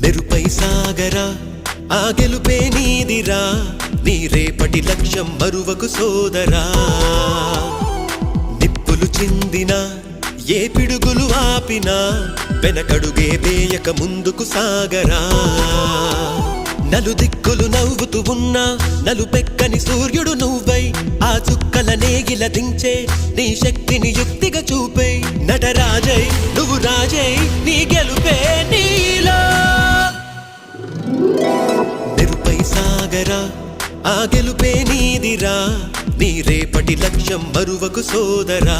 నెరుపై సాగరా ఆ గెలుపే నీదిరా నీ రేపటి లక్ష్యం మరువకు సోదరా నిప్పులు చిందినా ఏ పిడుగులు ఆపినా వెనకడుగే వేయక ముందుకు సాగరా నలుదిక్కులు నవ్వుతూ ఉన్నా నలుపెక్కని సూర్యుడు నువ్వై ఆ చుక్కల నేగిల దించే నీ శక్తిని యుక్తిగా చూపే నటరాజై నువ్వు రాజై నీ గెలుపే నీలో నెరుపై సాగరా ఆ గెలుపే నీదిరా నీ రేపటి లక్ష్యం మరువకు సోదరా